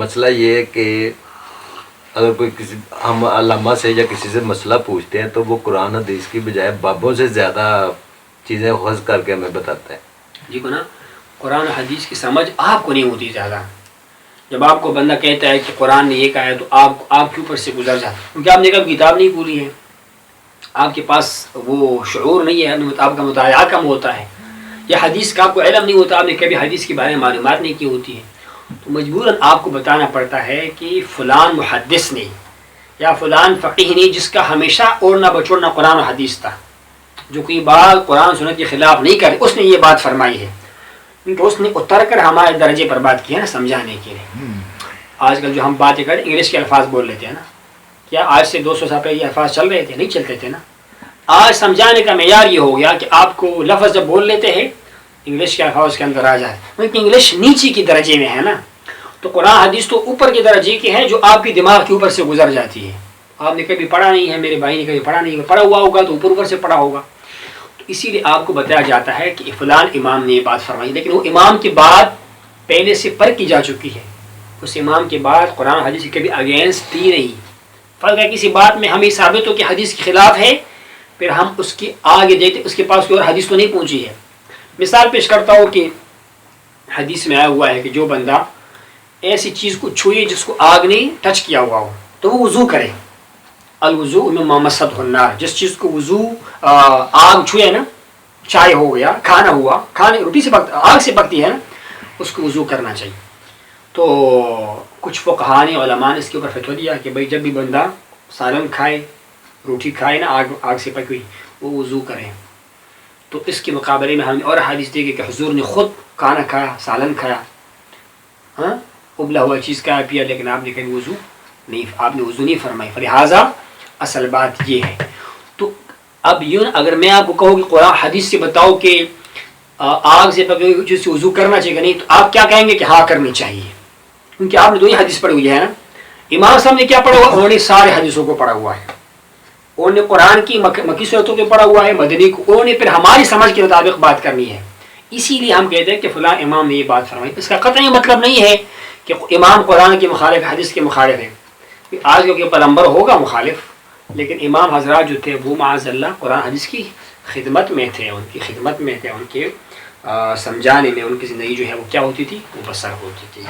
مسئلہ یہ ہے کہ اگر کوئی کسی ہم علامہ سے یا کسی سے مسئلہ پوچھتے ہیں تو وہ قرآن حدیث کی بجائے بابوں سے زیادہ چیزیں خرچ کر کے ہمیں بتاتا ہے. جی کو نا قرآن حدیث کی سمجھ آپ کو نہیں ہوتی زیادہ. جب آپ کو بندہ کہتا ہے کہ قرآن نے یہ کہا ہے تو آپ کے اوپر سے گزر جاتا ہے، کیونکہ آپ نے کبھی کتاب نہیں پوری ہے، آپ کے پاس وہ شعور نہیں ہے، آپ کا مطالعہ کم ہوتا ہے، یا حدیث کا آپ کو علم نہیں ہوتا، آپ نے کبھی حدیث کے بارے میں معلومات نہیں کی ہوتی ہے، تو مجبوراً آپ کو بتانا پڑتا ہے کہ فلان محدث نے یا فلان فقیہ نے جس کا ہمیشہ اوڑھنا بچوڑنا قرآن و حدیث تھا، جو کوئی بات قرآن سنت کے خلاف نہیں کرے، اس نے یہ بات فرمائی ہے، کیونکہ اس نے اتر کر ہمارے درجے پر بات کی ہے نا سمجھانے کے لیے. آج کل جو ہم باتیں کریں انگلش کے الفاظ بول لیتے ہیں نا، کیا آج سے 200 سال پہلے یہ الفاظ چل رہے تھے؟ نہیں چلتے تھے نا. آج سمجھانے کا معیار یہ ہو گیا کہ آپ کو لفظ جب بول لیتے ہیں انگلش کے الفاظ کے اندر آ جائے، کیونکہ انگلش نیچے کی درجے میں ہے نا، تو قرآن حدیث تو اوپر کے درجے کی ہے جو آپ کی دماغ کے اوپر سے گزر جاتی ہے. آپ نے کبھی پڑھا نہیں ہے، میرے بھائی نے کبھی پڑھا نہیں ہے، پڑھا ہوا ہوگا تو اوپر سے پڑھا ہوگا، تو اسی لیے آپ کو بتایا جاتا ہے کہ فلان امام نے یہ بات فرمائی، لیکن وہ امام کی بات پہلے سے پر کی جا چکی ہے، اس امام کے بعد قرآن حدیث کی کبھی اگینسٹ دی نہیں. فرق ہے کسی بات میں ہمیں ثابت ہو کہ حدیث کے خلاف ہے، پھر ہم اس کے آگے دیتے اس کے پاس کوئی اور حدیث تو نہیں پہنچی ہے. مثال پیش کرتا ہوں کہ حدیث میں آیا ہوا ہے کہ جو بندہ ایسی چیز کو چھوئے جس کو آگ نے ٹچ کیا ہوا ہو تو وہ وضو کرے. الوضوء مما مسته النار، جس چیز کو وضو آگ چھوئے نا، چائے ہو گیا، کھانا ہوا، کھانے روٹی سے آگ سے پکتی ہے نا، اس کو وضو کرنا چاہیے. تو کچھ فقہاء نے علماء نے اس کے اوپر فتویٰ دیا کہ بھائی جب بھی بندہ سالن کھائے، روٹی کھائے نا آگ سے پکی ہوئی، وہ وضو کرے. تو اس کے مقابلے میں ہم نے اور حدیث دیکھی کہ حضور نے خود کھانا کھایا، سالن کھایا، ہاں ابلا ہوا چیز کھایا پیا، لیکن آپ نے کہیں وضو نہیں فرمائی. فلہٰذا اصل بات یہ ہے. تو اب یوں اگر میں آپ کو کہوں کہ قرآن حدیث سے بتاؤ کہ آگ سے پکی ہوئی چیز سے وضو کرنا چاہیے کہ نہیں، تو آپ کیا کہیں گے کہ ہاں کرنی چاہیے، کیونکہ آپ نے دو ہی حدیث پڑھی ہوئی ہے نا. امام صاحب نے کیا پڑھا ہوا؟ انہوں نے سارے حدیثوں کو پڑھا ہوا ہے. انہوں نے قرآن کی مکی صورتوں کو پڑھا ہوا ہے، مدنی کو، انہوں نے پھر ہماری سمجھ کے مطابق بات کرنی ہے. اسی لیے ہم کہتے ہیں کہ فلاں امام نے یہ بات فرمائی. اس کا قطعی مطلب نہیں ہے کہ امام قرآن کے مخالف حدیث کے مخالف ہے. آج کے پیغمبر ہوگا مخالف، لیکن امام حضرات جو تھے وہ معاذ اللہ قرآن حدیث کی خدمت میں تھے، ان کی خدمت میں تھے، ان کے سمجھانے میں ان کی زندگی جو ہے وہ کیا ہوتی تھی، وہ بسر ہوتی تھی.